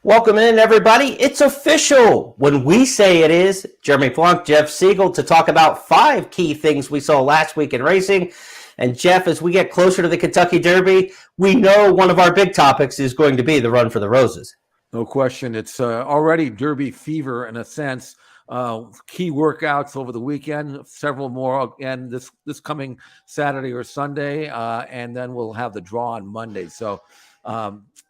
Welcome in, everybody. It's official. When we say it is, Jeremy Plonk, Jeff Siegel, to talk about 5 key things we saw last week in racing. And Jeff, as we get closer to the Kentucky Derby, we know one of our big topics is going to be the Run for the Roses. No question. It's already Derby fever in a sense. Key workouts over the weekend, several more again this coming Saturday or Sunday, and then we'll have the draw on Monday. So,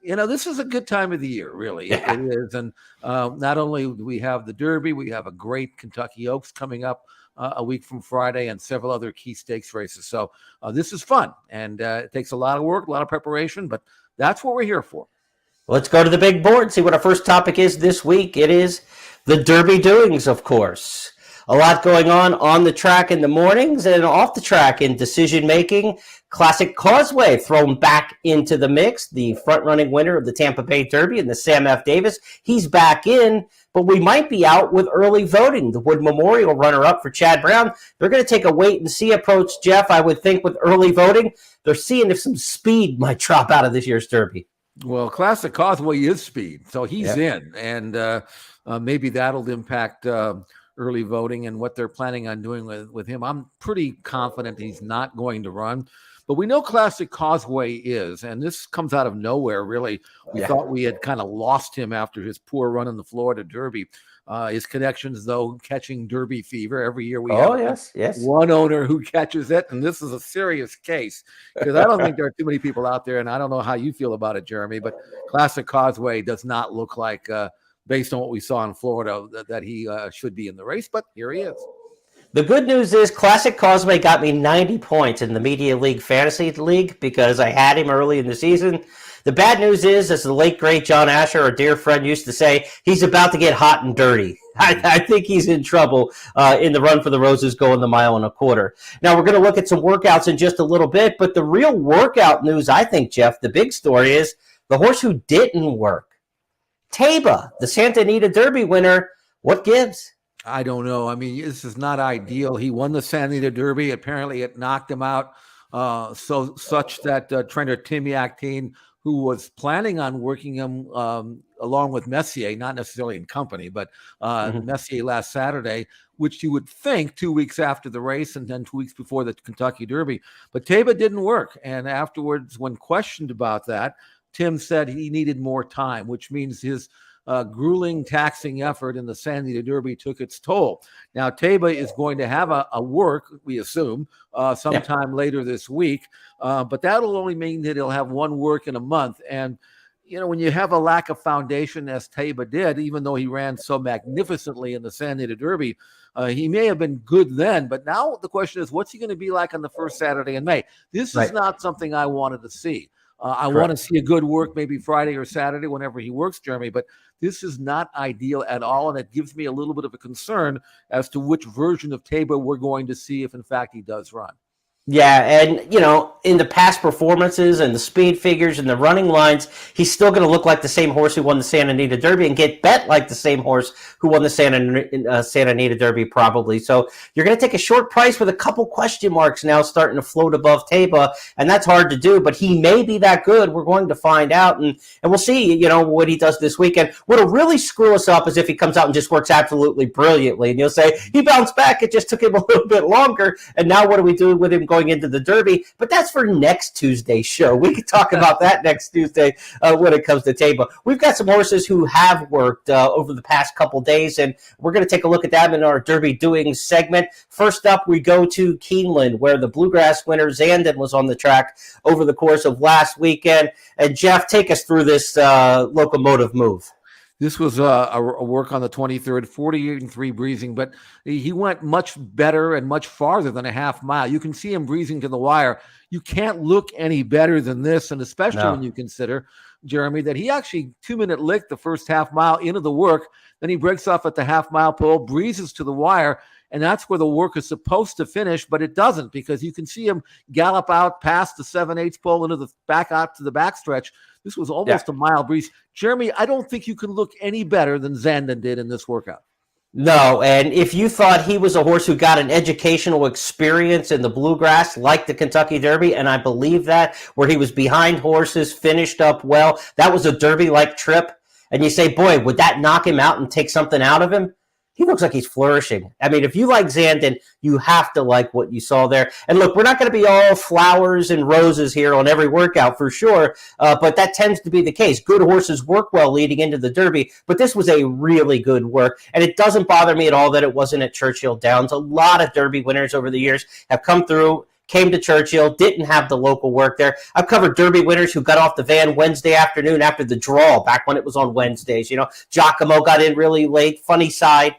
this is a good time of the year, really. Yeah. It is. And not only do we have the Derby, we have a great Kentucky Oaks coming up a week from Friday and several other key stakes races. So this is fun, and it takes a lot of work, a lot of preparation, but that's what we're here for. Let's go to the big board, see what our first topic is this week. It is the Derby doings, of course. A lot going on the track in the mornings and off the track in decision-making. Classic Causeway thrown back into the mix, the front-running winner of the Tampa Bay Derby and the Sam F. Davis. He's back in, but we might be out with early voting. The Wood Memorial runner-up for Chad Brown. They're going to take a wait-and-see approach, Jeff, I would think, with early voting. They're seeing if some speed might drop out of this year's Derby. Well, Classic Causeway is speed, so he's in, and maybe that'll impact early voting and what they're planning on doing with him. I'm pretty confident he's not going to run, but we know Classic Causeway is, and this comes out of nowhere, really. We thought we had kind of lost him after his poor run in the Florida Derby. His connections, though, catching Derby fever. Every year we have one owner who catches it, and this is a serious case because I don't think there are too many people out there, and I don't know how you feel about it, Jeremy, but Classic Causeway does not look like, based on what we saw in Florida, that he should be in the race, but here he is. The good news is Classic Causeway got me 90 points in the Media League Fantasy League because I had him early in the season. The bad news is, as the late, great John Asher, our dear friend, used to say, he's about to get hot and dirty. I think he's in trouble in the Run for the Roses going the mile and a quarter. Now, we're going to look at some workouts in just a little bit, but the real workout news, I think, Jeff, the big story is the horse who didn't work. Taba, the Santa Anita Derby winner, what gives? I don't know. I mean, this is not ideal. He won the Santa Anita Derby. Apparently, it knocked him out such that trainer Tim Yakteen, who was planning on working him along with Messier, not necessarily in company, but Messier last Saturday, which you would think 2 weeks after the race and then 2 weeks before the Kentucky Derby. But Taba didn't work. And afterwards, when questioned about that, Tim said he needed more time, which means his grueling, taxing effort in the Santa Anita Derby took its toll. Now, Taba is going to have a work, we assume, sometime later this week, but that'll only mean that he'll have one work in a month. And, when you have a lack of foundation, as Taba did, even though he ran so magnificently in the Santa Anita Derby, he may have been good then, but now the question is, what's he going to be like on the first Saturday in May? This is not something I wanted to see. I want to see a good work maybe Friday or Saturday whenever he works, Jeremy, but this is not ideal at all, and it gives me a little bit of a concern as to which version of Taba we're going to see if, in fact, he does run. Yeah, and, in the past performances and the speed figures and the running lines, he's still going to look like the same horse who won the Santa Anita Derby and get bet like the same horse who won the Santa Anita Derby probably. So you're going to take a short price with a couple question marks now starting to float above Taba, and that's hard to do, but he may be that good. We're going to find out, and we'll see, what he does this weekend. What'll really screw us up is if he comes out and just works absolutely brilliantly, and you'll say, he bounced back, it just took him a little bit longer, and now what do we do with him going into the Derby? But that's for next Tuesday's show. We can talk about that next Tuesday when it comes to Taba. We've got some horses who have worked over the past couple days, and we're going to take a look at them in our Derby Doings segment. First up, we go to Keeneland, where the Bluegrass winner Zandon was on the track over the course of last weekend. And Jeff, take us through this locomotive move. This was a work on the 23rd, 48-3 breezing, but he went much better and much farther than a half mile. You can see him breezing to the wire. You can't look any better than this, and especially when you consider, Jeremy, that he actually 2-minute licked the first half mile into the work. Then he breaks off at the half mile pole, breezes to the wire, and that's where the work is supposed to finish, but it doesn't, because you can see him gallop out past the 7/8 pole into the back out to the backstretch. This was almost a mile breeze. Jeremy, I don't think you can look any better than Zandon did in this workout. No, and if you thought he was a horse who got an educational experience in the Bluegrass like the Kentucky Derby, and I believe that, where he was behind horses, finished up well, that was a Derby-like trip. and you say, boy, would that knock him out and take something out of him? He looks like he's flourishing. I mean, if you like Zandon, you have to like what you saw there. And look, we're not going to be all flowers and roses here on every workout for sure, but that tends to be the case. Good horses work well leading into the Derby, but this was a really good work. And it doesn't bother me at all that it wasn't at Churchill Downs. A lot of Derby winners over the years have come through, came to Churchill, didn't have the local work there. I've covered Derby winners who got off the van Wednesday afternoon after the draw, back when it was on Wednesdays. You know, Giacomo got in really late, funny side.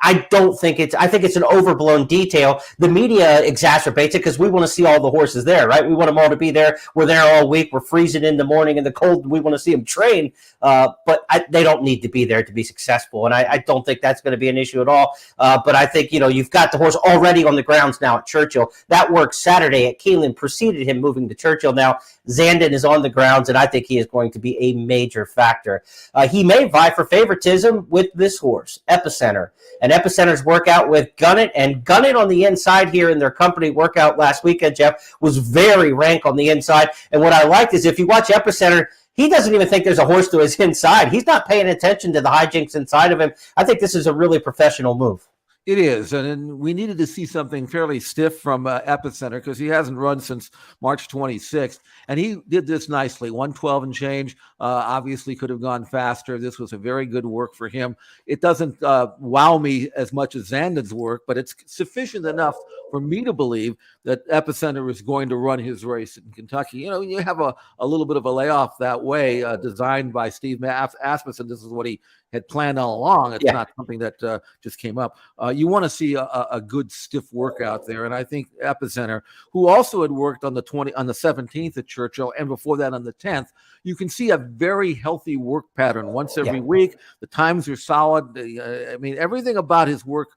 I think it's an overblown detail. The media exacerbates it because we want to see all the horses there, right? We want them all to be there. We're there all week. We're freezing in the morning in the cold. We want to see them train, but they don't need to be there to be successful. And I don't think that's going to be an issue at all. But I think, you've got the horse already on the grounds now at Churchill. That worked Saturday at Keeneland, preceded him moving to Churchill. Now Zandon is on the grounds, and I think he is going to be a major factor. He may vie for favoritism with this horse, Epicenter. And Epicenter's workout with Gunnett, and Gunnett on the inside here in their company workout last weekend, Jeff, was very rank on the inside. And what I liked is if you watch Epicenter, he doesn't even think there's a horse to his inside. He's not paying attention to the hijinks inside of him. I think this is a really professional move. It is, and we needed to see something fairly stiff from Epicenter because he hasn't run since March 26th, and he did this nicely, 112 and change. Obviously could have gone faster. This was a very good work for him. It doesn't wow me as much as Zandon's work, but it's sufficient enough for me to believe that Epicenter is going to run his race in Kentucky. You have a little bit of a layoff that way, designed by Steve Asmussen. This is what he had planned all along. It's not something that just came up. You want to see a good stiff workout there, and I think Epicenter, who also had worked on the 17th at Churchill, and before that on the 10th, you can see a very healthy work pattern once every week. The times are solid. Everything about his work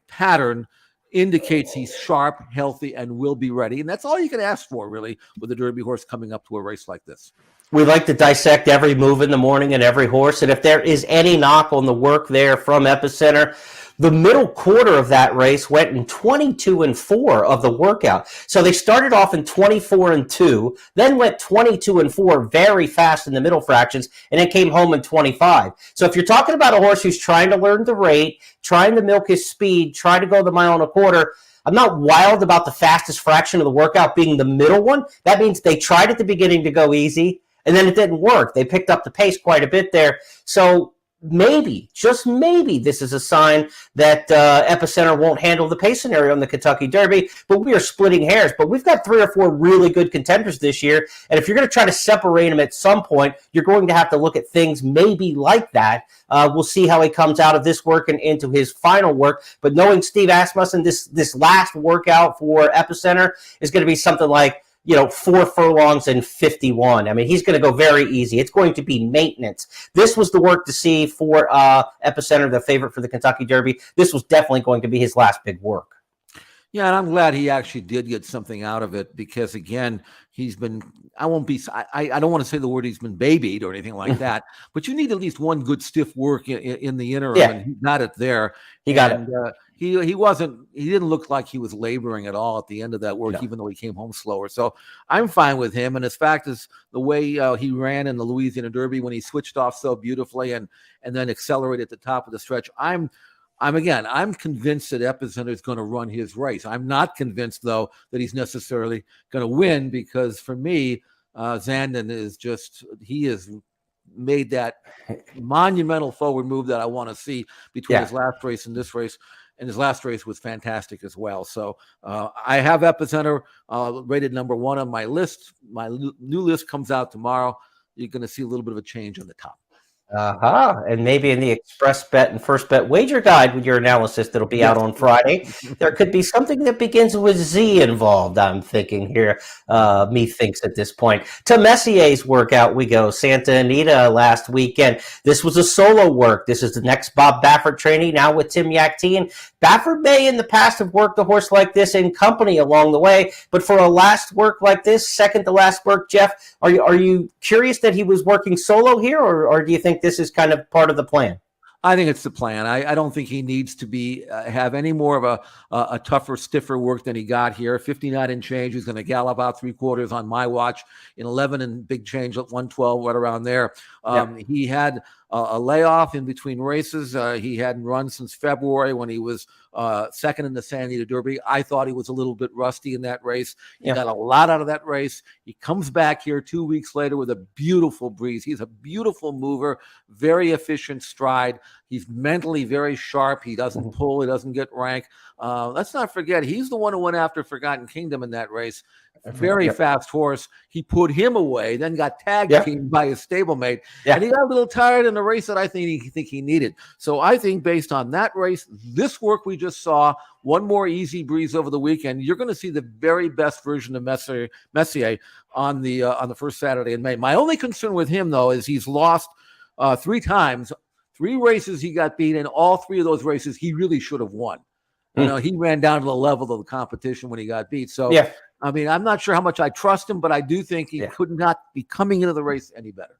pattern indicates he's sharp, healthy, and will be ready. And that's all you can ask for, really, with a Derby horse coming up to a race like this. We like to dissect every move in the morning and every horse. And if there is any knock on the work there from Epicenter, the middle quarter of that race went in 22-4 of the workout. So they started off in 24-2, then went 22-4 very fast in the middle fractions, and then came home in 25. So if you're talking about a horse who's trying to learn the rate, trying to milk his speed, try to go the mile and a quarter, I'm not wild about the fastest fraction of the workout being the middle one. That means they tried at the beginning to go easy, and then it didn't work. They picked up the pace quite a bit there. So maybe, just maybe, this is a sign that Epicenter won't handle the pace scenario in the Kentucky Derby, but we are splitting hairs. But we've got 3 or 4 really good contenders this year, and if you're going to try to separate them at some point, you're going to have to look at things maybe like that. We'll see how he comes out of this work and into his final work, but knowing Steve Asmussen, this last workout for Epicenter is going to be something like 4 furlongs and 51. I mean, he's going to go very easy. It's going to be maintenance. This was the work to see for Epicenter, the favorite for the Kentucky Derby. This was definitely going to be his last big work. Yeah, and I'm glad he actually did get something out of it because, again, he's been, I don't want to say the word he's been babied or anything like that, but you need at least one good stiff work in the interim, and he got it there. He got it. He didn't look like he was laboring at all at the end of that work, even though he came home slower. So I'm fine with him. And as fact is the way he ran in the Louisiana Derby when he switched off so beautifully and then accelerated at the top of the stretch, I'm convinced that Epicenter is going to run his race. I'm not convinced, though, that he's necessarily going to win because for me, Zandon he has made that monumental forward move that I want to see between his last race and this race. And his last race was fantastic as well. So I have Epicenter rated number 1 on my list. My new list comes out tomorrow. You're going to see a little bit of a change on the top. And maybe in the Express Bet and First Bet Wager Guide with your analysis that'll be out on Friday, there could be something that begins with Z involved, I'm thinking here. Methinks at this point. To Messier's workout we go. Santa Anita last weekend. This was a solo work. This is the next Bob Baffert trainee, now with Tim Yaktien. Baffert may in the past have worked a horse like this in company along the way, but for a last work like this, second to last work, Jeff, are you curious that he was working solo here, or do you think this is kind of part of the plan? I think it's the plan. I don't think he needs to be have any more of a tougher, stiffer work than he got here. 59 and change. He's going to gallop out 3/4 on my watch in 11 and big change at 112, right around there. He had a layoff in between races. He hadn't run since February when he was second in the Santa Anita Derby. I thought he was a little bit rusty in that race. He got a lot out of that race. He comes back here 2 weeks later with a beautiful breeze. He's a beautiful mover, very efficient stride. He's mentally very sharp. He doesn't pull. He doesn't get rank. Let's not forget, he's the one who went after Forgotten Kingdom in that race. Very fast horse. He put him away, then got tag teamed by his stablemate. And he got a little tired in the race that I think he needed. So I think based on that race, this work we just saw, one more easy breeze over the weekend, you're going to see the very best version of Messier on the first Saturday in May. My only concern with him, though, is he's lost 3 times. 3 races he got beat, and all 3 of those races he really should have won. You know, he ran down to the level of the competition when he got beat. So, I mean, I'm not sure how much I trust him, but I do think he could not be coming into the race any better.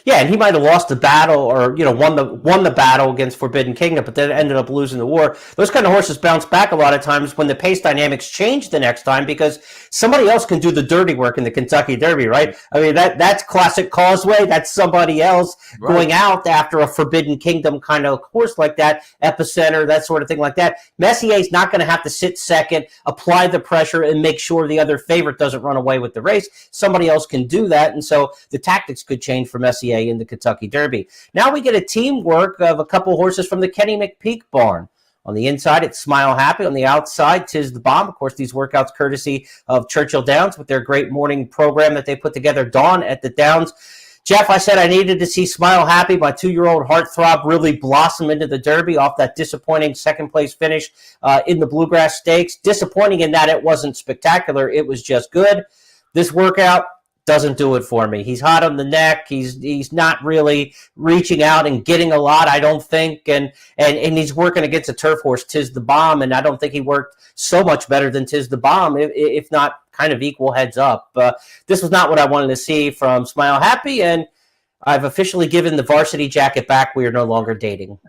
Yeah, and he might have lost the battle or, won the battle against Forbidden Kingdom, but then ended up losing the war. Those kind of horses bounce back a lot of times when the pace dynamics change the next time because somebody else can do the dirty work in the Kentucky Derby, right? I mean, that's classic Causeway. That's somebody else going out after a Forbidden Kingdom kind of horse like that, Epicenter, that sort of thing like that. Messier's not going to have to sit second, apply the pressure, and make sure the other favorite doesn't run away with the race. Somebody else can do that, and so the tactics could change for Messier in the Kentucky Derby. Now we get a teamwork of a couple horses from the Kenny McPeak barn. On the inside, it's Smile Happy. On the outside, Tis the Bomb. Of course, these workouts courtesy of Churchill Downs with their great morning program that they put together, Dawn at the Downs. Jeff, I said I needed to see Smile Happy, my 2-year-old heartthrob, really blossom into the Derby off that disappointing second-place finish in the Bluegrass Stakes. Disappointing in that it wasn't spectacular. It was just good. This workout doesn't do it for me. He's hot on the neck. He's not really reaching out and getting a lot, I don't think. And he's working against a turf horse, Tis the Bomb, and I don't think he worked so much better than Tis the Bomb, if not kind of equal heads up. This was not what I wanted to see from Smile Happy, and I've officially given the varsity jacket back. We are no longer dating.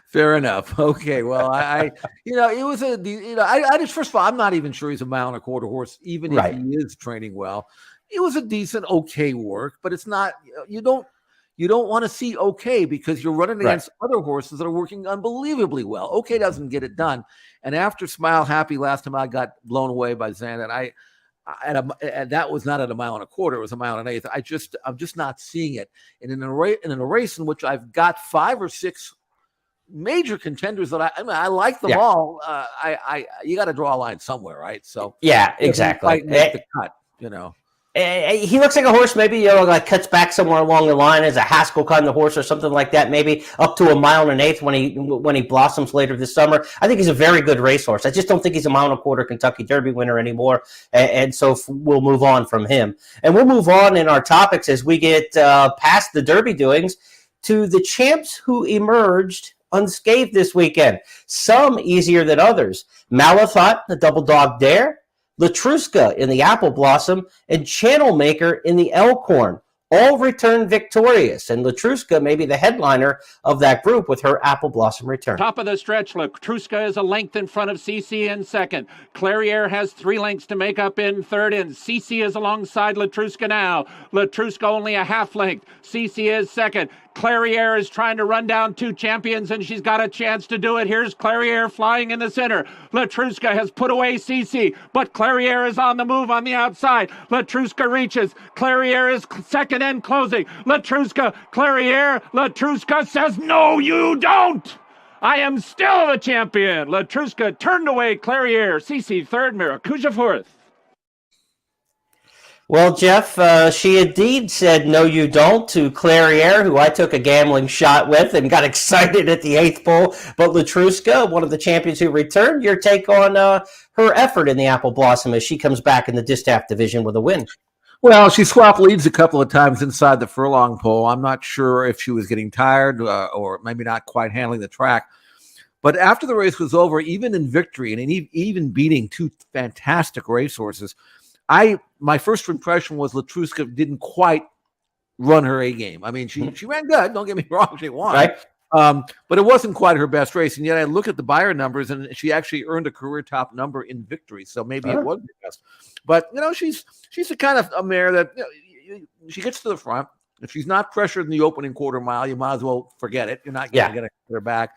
Fair enough. Okay. Well, it was I just, first of all, I'm not even sure he's a 1.25 mile horse, even if he is training well. It was a decent, okay work, but it's not. You don't want to see okay because you're running against other horses that are working unbelievably well. Okay doesn't get it done. And after Smile Happy last time, I got blown away by Xander. And that was not at 1.25 miles. It was 1.1 miles. I'm just not seeing it. And in a race in which I've got 5 or 6 major contenders that I like them all. You got to draw a line somewhere, right? So exactly. Make the cut, He looks like a horse maybe like cuts back somewhere along the line as a Haskell kind of horse or something like that, maybe up to 1 1/8 when he blossoms later this summer. I think he's a very good racehorse. I just don't think he's a 1.25 mile Kentucky Derby winner anymore, and so we'll move on from him. And we'll move on in our topics as we get past the Derby doings to the champs who emerged unscathed this weekend. Some easier than others. Malathot, the Double Dog Dare, Latruska in the Apple Blossom, and Channel Maker in the Elkhorn. All returned victorious, and Latruska may be the headliner of that group with her Apple Blossom return. Top of the stretch, Latruska is a length in front of CC in second. Clariere has 3 lengths to make up in third, and CC is alongside Latruska now. Latruska only a half length. CC is second. Clariere is trying to run down 2 champions, and she's got a chance to do it. Here's Clariere flying in the center. Latruska has put away CC, but Clariere is on the move on the outside. Latruska reaches. Clariere is second and closing. Latruska, Clariere. Latruska says, "No, you don't! I am still the champion." Latruska turned away Clariere. CC third, Maracuja fourth. Well, Jeff, she indeed said, "No, you don't," to Clariere, who I took a gambling shot with and got excited at the 8th pole. But Latruska, one of the champions who returned, your take on her effort in the Apple Blossom as she comes back in the Distaff division with a win? Well, she swapped leads a couple of times inside the furlong pole. I'm not sure if she was getting tired or maybe not quite handling the track. But after the race was over, even in victory and even beating 2 fantastic racehorses, my first impression was Latruska didn't quite run her A game. I mean, she ran good. Don't get me wrong, she won. Right. But it wasn't quite her best race. And yet I look at the Beyer numbers, and she actually earned a career top number in victory. So maybe it was her best. But, she's the kind of a mare that she gets to the front. If she's not pressured in the opening quarter mile, you might as well forget it. You're not going to get her back.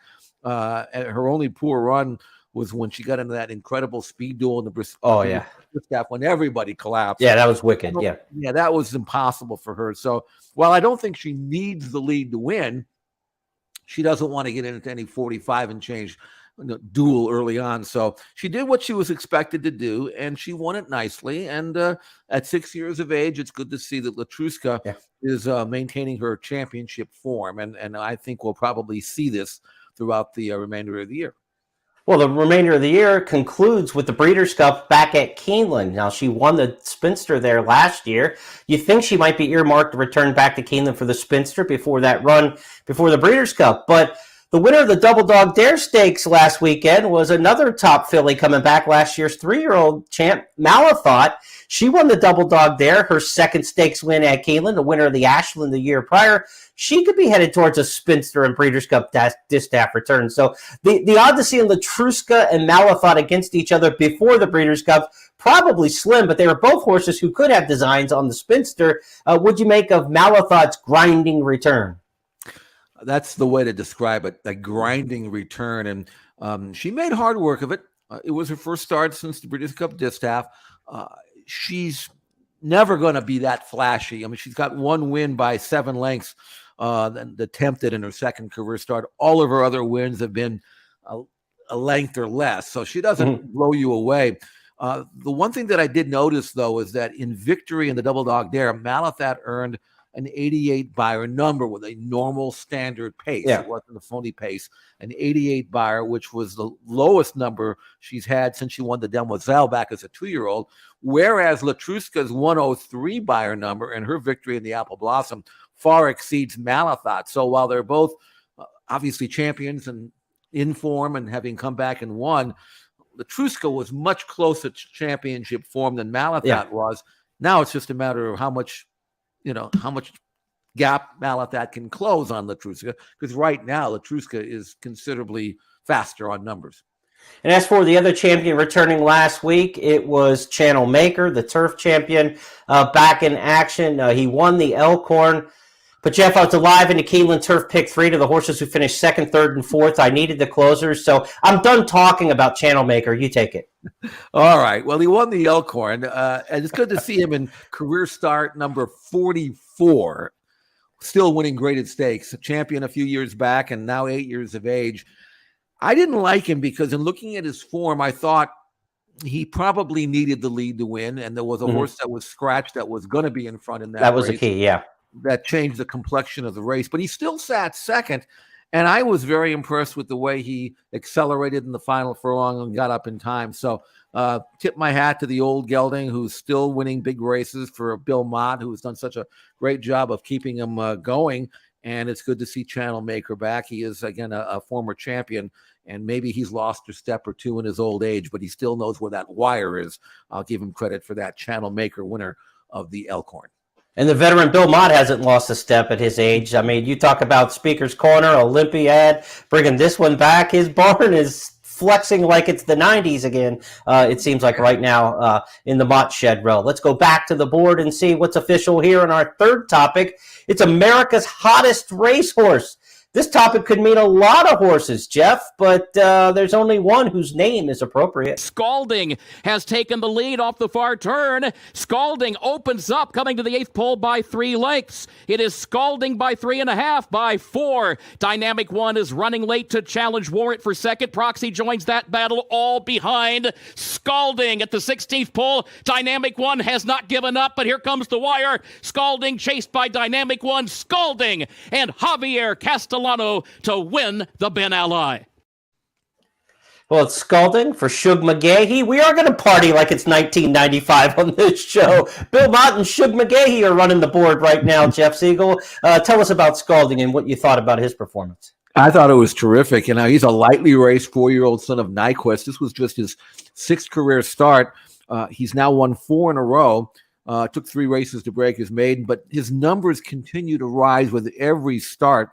Her only poor run was when she got into that incredible speed duel in the staff when everybody collapsed. Yeah, that was wicked. Yeah, that was impossible for her. So while I don't think she needs the lead to win, she doesn't want to get into any 45 and change duel early on. So she did what she was expected to do, and she won it nicely. And at 6 years of age, it's good to see that Latruska is maintaining her championship form. And I think we'll probably see this throughout the remainder of the year. Well, the remainder of the year concludes with the Breeders' Cup back at Keeneland. Now, she won the Spinster there last year. You think she might be earmarked to return back to Keeneland for the Spinster before that run, before the Breeders' Cup. But the winner of the Double Dog Dare Stakes last weekend was another top filly coming back, last year's 3-year-old champ, Malathot. She won the Double Dog Dare, her second stakes win at Keeneland, the winner of the Ashland the year prior. She could be headed towards a Spinster and Breeders' Cup distaff return. So the odds of seeing Latruska and Malathot against each other before the Breeders' Cup, probably slim, but they were both horses who could have designs on the Spinster. What'd you make of Malathot's grinding return? That's the way to describe it, a grinding return. And she made hard work of it. It was her first start since the Breeders' Cup distaff. She's never going to be that flashy. I mean, she's got one win by 7 lengths attempted in her second career start. All of her other wins have been a length or less, so she doesn't blow you away. The one thing that I did notice, though, is that in victory in the Double Dog Dare, Malathot earned an 88 Beyer number with a normal standard pace. Yeah. It wasn't a phony pace. An 88 Beyer, which was the lowest number she's had since she won the Demoiselle back as a 2-year-old, whereas Latruska's 103 Beyer number and her victory in the Apple Blossom far exceeds Malathot. So while they're both obviously champions and in form and having come back and won, Latruska was much closer to championship form than Malathot was. Now it's just a matter of how much gap Malathot can close on Latruska, because right now Latruska is considerably faster on numbers. And as for the other champion returning last week, it was Channel Maker, the turf champion, back in action. He won the Elkhorn. But, Jeff, I was alive in the Keeneland Turf Pick 3 to the horses who finished second, third, and fourth. I needed the closers, so I'm done talking about Channel Maker. You take it. All right. Well, he won the Elkhorn, and it's good to see him in career start number 44, still winning graded stakes, a champion a few years back and now 8 years of age. I didn't like him because in looking at his form, I thought he probably needed the lead to win, and there was a horse that was scratched that was going to be in front in that was race. The key, yeah. That changed the complexion of the race, but he still sat second. And I was very impressed with the way he accelerated in the final furlong and got up in time. So tip my hat to the old gelding, who's still winning big races, for Bill Mott, who has done such a great job of keeping him going. And it's good to see Channel Maker back. He is, again, a former champion, and maybe he's lost a step or two in his old age, but he still knows where that wire is. I'll give him credit for that. Channel Maker, winner of the Elkhorn. And the veteran Bill Mott hasn't lost a step at his age. I mean, you talk about Speaker's Corner, Olympiad, bringing this one back. His barn is flexing like it's the 90s again, it seems like right now in the Mott Shed row. Let's go back to the board and see what's official here in our third topic. It's America's hottest racehorse. This topic could mean a lot of horses, Jeff, but there's only one whose name is appropriate. Scalding has taken the lead off the far turn. Scalding opens up, coming to the 8th pole by 3 lengths. It is Scalding by 3.5, by 4. Dynamic One is running late to challenge Warrant for second. Proxy joins that battle, all behind Scalding at the 16th pole. Dynamic One has not given up, but here comes the wire. Scalding chased by Dynamic One. Scalding and Javier Castellano to win the Ben Ally. Well, it's Scalding for Shug McGahee. We are going to party like it's 1995 on this show. Bill Mott and Shug McGahee are running the board right now, Jeff Siegel. Tell us about Scalding and what you thought about his performance. I thought it was terrific. You know, he's a lightly raced 4-year-old son of Nyquist. This was just his 6th career start. He's now won 4 in a row. Took 3 races to break his maiden, but his numbers continue to rise with every start.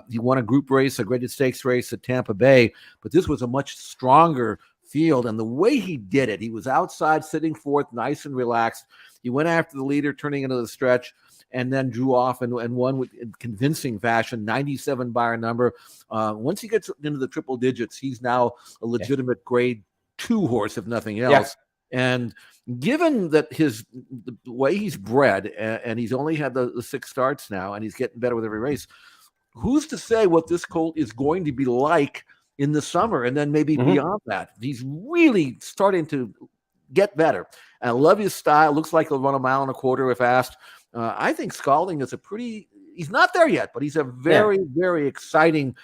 He won a group race, a graded stakes race at Tampa Bay, but this was a much stronger field. And the way he did it, he was outside sitting fourth, nice and relaxed. He went after the leader, turning into the stretch, and then drew off and won in convincing fashion, 97 by our number. Once he gets into the triple digits, he's now a legitimate grade 2 horse, if nothing else. Yeah. And given that the way he's bred, and he's only had the 6 starts now, and he's getting better with every race, who's to say what this colt is going to be like in the summer and then maybe beyond that? He's really starting to get better. And I love his style. Looks like he'll run a mile and a quarter if asked. I think Scalding is he's not there yet, but he's a very, very exciting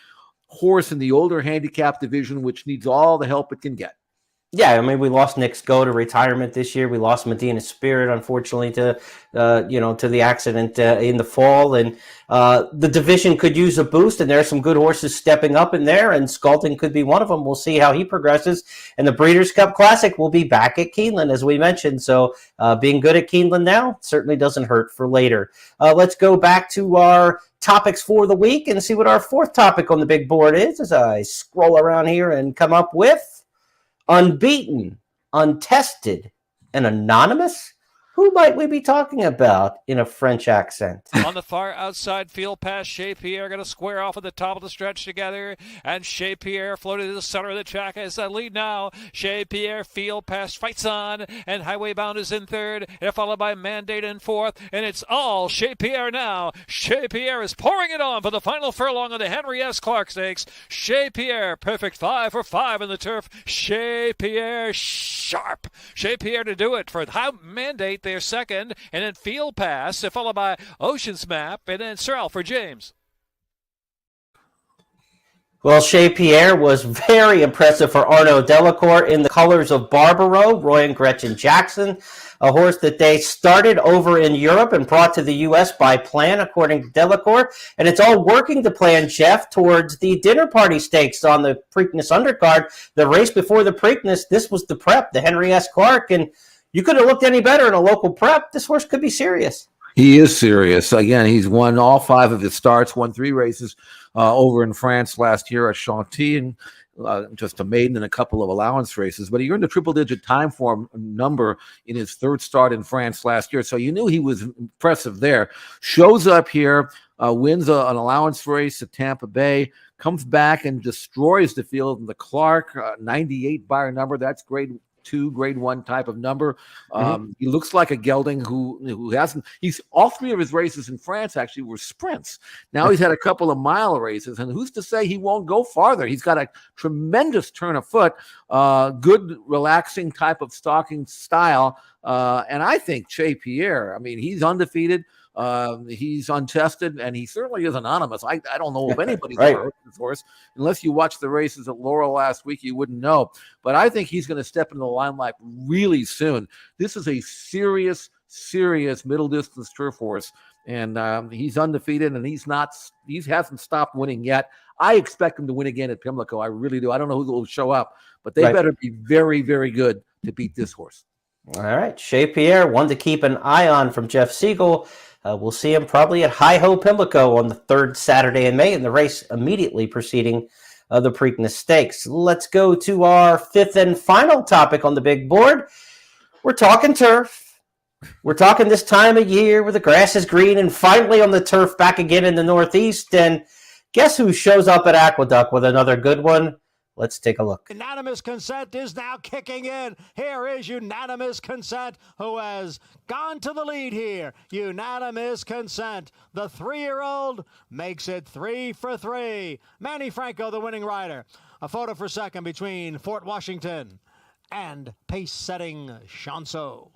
horse in the older handicap division, which needs all the help it can get. Yeah, I mean, we lost Nick Sko to retirement this year. We lost Medina Spirit, unfortunately, to the accident in the fall. And the division could use a boost, and there are some good horses stepping up in there, and Scalding could be one of them. We'll see how he progresses. And the Breeders' Cup Classic will be back at Keeneland, as we mentioned. So being good at Keeneland now certainly doesn't hurt for later. Let's go back to our topics for the week and see what our 4th topic on the big board is as I scroll around here and come up with unbeaten, untested, and anonymous? Who might we be talking about in a French accent? On the far outside field pass, Chez Pierre going to square off at the top of the stretch together, and Chez Pierre floated to the center of the track as the lead now. Chez Pierre field pass fights on, and Highway Bound is in 3rd, and followed by Mandate in 4th, and it's all Chez Pierre now. Chez Pierre is pouring it on for the final furlong of the Henry S. Clark Stakes. Chez Pierre, perfect 5 for 5 in the turf. Chez Pierre, sharp. Chez Pierre to do it for Mandate. They're 2nd, and then Field Pass, followed by Ocean's Map, and then Sir Alfred James. Well, Chez Pierre was very impressive for Arnaud Delacour in the colors of Barbaro, Roy and Gretchen Jackson, a horse that they started over in Europe and brought to the U.S. by plan, according to Delacour. And it's all working to plan, Jeff, towards the Dinner Party Stakes on the Preakness undercard. The race before the Preakness, this was the prep, the Henry S. Clark, and you couldn't have looked any better in a local prep. This horse could be serious. He is serious. Again, he's won all 5 of his starts, won 3 races over in France last year at Chantilly, and just a maiden and a couple of allowance races. But he earned a triple-digit time form number in his 3rd start in France last year, so you knew he was impressive there. Shows up here, wins an allowance race at Tampa Bay, comes back and destroys the field in the Clark, 98 by number. That's grade 2, grade 1 type of number. He looks like a gelding who hasn't. He's all 3 of his races in France actually were sprints. Now he's had a couple of mile races, and who's to say he won't go farther? He's got a tremendous turn of foot, good relaxing type of stalking style, and I think Chez Pierre. I mean, he's undefeated. He's untested, and he certainly is anonymous. I don't know if anybody's ever heard of this horse. Unless you watched the races at Laurel last week, you wouldn't know. But I think he's going to step into the limelight really soon. This is a serious middle distance turf horse, and he's undefeated, and he hasn't stopped winning yet. I expect him to win again at Pimlico. I really do. I don't know who will show up, but they better be very, very good to beat this horse. All right, Chez Pierre, one to keep an eye on from Jeff Siegel. We'll see him probably at Hi-Ho Pimlico on the 3rd Saturday in May in the race immediately preceding the Preakness Stakes. Let's go to our 5th and final topic on the big board. We're talking turf. We're talking this time of year where the grass is green and finally on the turf back again in the Northeast. And guess who shows up at Aqueduct with another good one? Let's take a look. Unanimous consent is now kicking in. Here is unanimous consent, who has gone to the lead here. Unanimous consent. The 3-year-old makes it 3 for 3. Manny Franco, the winning rider. A photo for 2nd between Fort Washington and pace-setting Chanceau.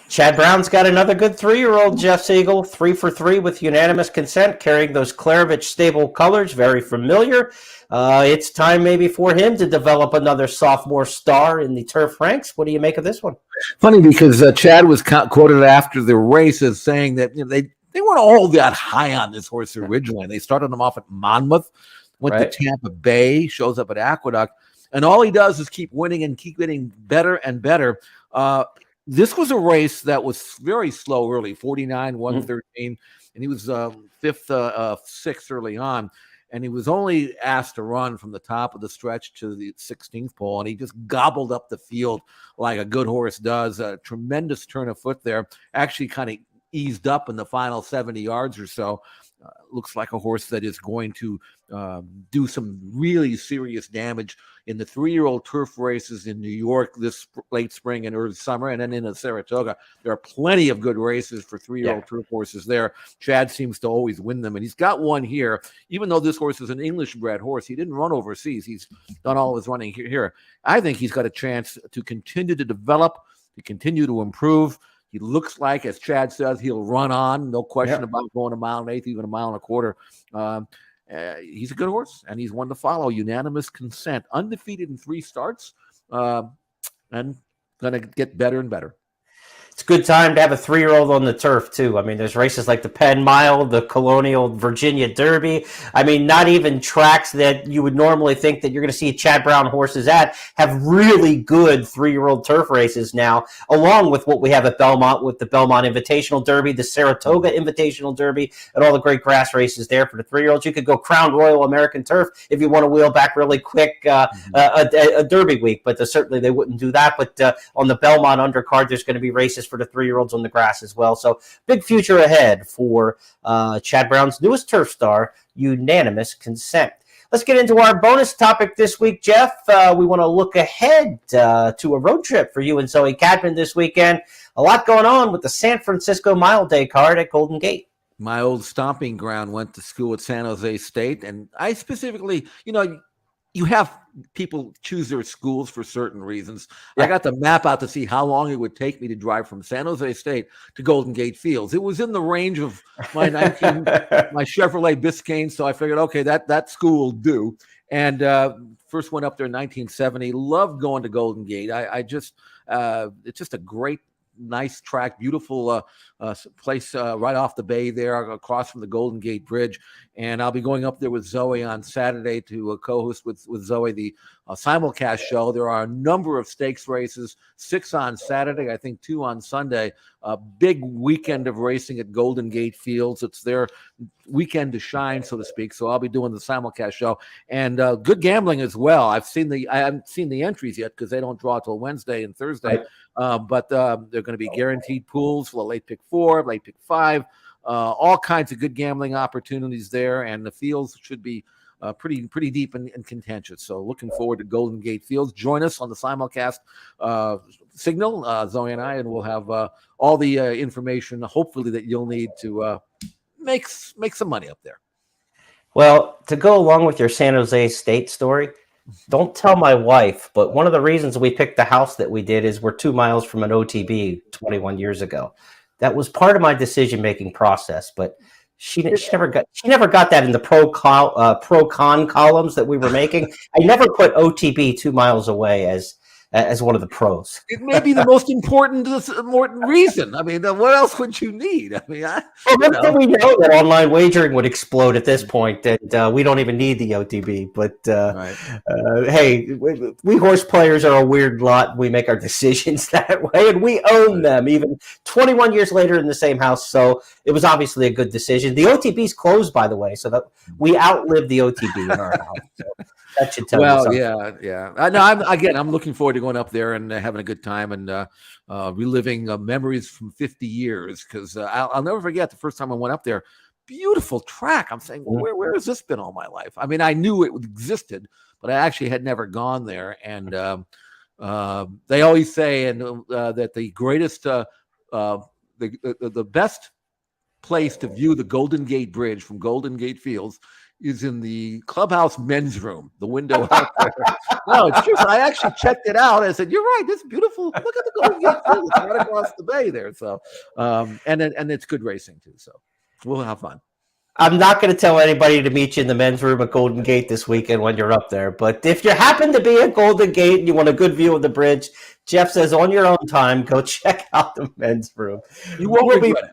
Chad Brown's got another good 3-year-old, Jeff Siegel, 3 for 3 with unanimous consent, carrying those Klarovich stable colors, very familiar. It's time maybe for him to develop another sophomore star in the turf ranks. What do you make of this one? Funny because Chad was quoted after the race as saying that they weren't all that high on this horse originally. They started him off at Monmouth, went to Tampa Bay, shows up at Aqueduct, and all he does is keep winning and keep getting better and better. This was a race that was very slow early, 49, 113. and he was fifth, sixth early on. And he was only asked to run from the top of the stretch to the 16th pole, and he just gobbled up the field like a good horse does. A tremendous turn of foot there. Actually kind of eased up in the final 70 yards or so. Looks like a horse that is going to do some really serious damage in the 3-year-old turf races in New York this late spring and early summer, and then in Saratoga. There are plenty of good races for 3-year-old turf horses there. Chad seems to always win them, and he's got one here. Even though this horse is an English-bred horse, he didn't run overseas. He's done all his running here. I think he's got a chance to continue to develop, to continue to improve. He looks like, as Chad says, he'll run on. No question about going a mile and eighth, even a mile and a quarter. He's a good horse, and he's one to follow. Unanimous consent. Undefeated in 3 starts, and going to get better and better. It's a good time to have a 3-year-old on the turf, too. I mean, there's races like the Penn Mile, the Colonial Virginia Derby. I mean, not even tracks that you would normally think that you're going to see Chad Brown horses at have really good 3-year-old turf races now, along with what we have at Belmont with the Belmont Invitational Derby, the Saratoga Invitational Derby, and all the great grass races there for the 3-year-olds. You could go Crown Royal American Turf if you want to wheel back really quick a Derby week, but certainly they wouldn't do that. But on the Belmont undercard, there's going to be races for the 3-year-olds on the grass as well. So big future ahead for Chad Brown's newest turf star, Unanimous Consent. Let's get into our bonus topic this week, Jeff. We want to look ahead to a road trip for you and Zoe Cadman this weekend. A lot going on with the San Francisco Mile Day card at Golden Gate. My old stomping ground, went to school at San Jose State, and I specifically, you have people choose their schools for certain reasons. I got the map out to see how long it would take me to drive from San Jose State to Golden Gate Fields. It was in the range of my my Chevrolet Biscayne, so I figured, okay, that school will do. And first went up there in 1970. Loved going to Golden Gate. It's just a great, nice track, beautiful place right off the bay there, across from the Golden Gate Bridge. And I'll be going up there with Zoe on Saturday to co-host with Zoe the simulcast show. There are a number of stakes races, 6 on Saturday, I think 2 on Sunday. A big weekend of racing at Golden Gate Fields. It's their weekend to shine, so to speak. So I'll be doing the simulcast show, and good gambling as well. I haven't seen the entries yet because they don't draw till Wednesday and Thursday. But they're going to be guaranteed pools for the late pick 4, late pick 5, all kinds of good gambling opportunities there, and the fields should be pretty deep and contentious. So looking forward to Golden Gate Fields. Join us on the simulcast signal, Zoe and I, and we'll have all the information, hopefully, that you'll need to make some money up there. Well, to go along with your San Jose State story, don't tell my wife, but one of the reasons we picked the house that we did is we're 2 miles from an OTB 21 years ago. That was part of my decision-making process, but she never got that in the pro-con columns that we were making. I never put OTB 2 miles away as one of the pros. It may be the most important reason. I mean, what else would you need? I mean, we know that online wagering would explode at this point, and we don't even need the OTB. But hey, we horse players are a weird lot. We make our decisions that way, and we own them even 21 years later in the same house. So it was obviously a good decision. The OTB's closed, by the way, so that we outlived the OTB in our house. So that should tell you something. Yeah. I'm looking forward to going up there and having a good time and reliving memories from 50 years, because I'll never forget the first time I went up there. Beautiful track. I'm saying, where has this been all my life? I mean, I knew it existed, but I actually had never gone there. And they always say that the greatest, the best place to view the Golden Gate Bridge from Golden Gate Fields is in the clubhouse men's room, the window out there. No, it's true. I actually checked it out. I said, "You're right. This is beautiful. Look at the Golden Gate Field. It's right across the bay there." So, and it's good racing too. So, we'll have fun. I'm not going to tell anybody to meet you in the men's room at Golden Gate this weekend when you're up there. But if you happen to be at Golden Gate and you want a good view of the bridge, Jeff says on your own time, go check out the men's room. You won't regret it.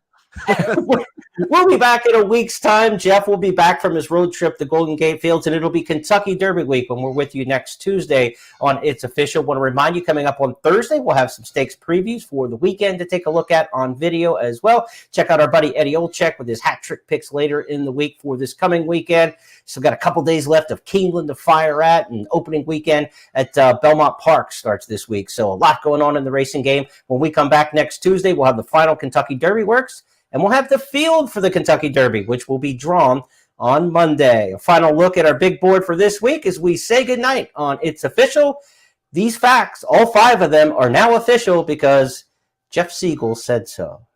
We'll be back in a week's time. Jeff will be back from his road trip to Golden Gate Fields, and it'll be Kentucky Derby week when we're with you next Tuesday on It's Official. Want to remind you, coming up on Thursday, we'll have some stakes previews for the weekend to take a look at on video as well. Check out our buddy Eddie Olczyk with his hat trick picks later in the week for this coming weekend. Still got a couple days left of Keeneland to fire at, and opening weekend at Belmont Park starts this week. So a lot going on in the racing game. When we come back next Tuesday, we'll have the final Kentucky Derby works. And we'll have the field for the Kentucky Derby, which will be drawn on Monday. A final look at our big board for this week as we say goodnight on It's Official. These facts, all 5 of them, are now official because Jeff Siegel said so.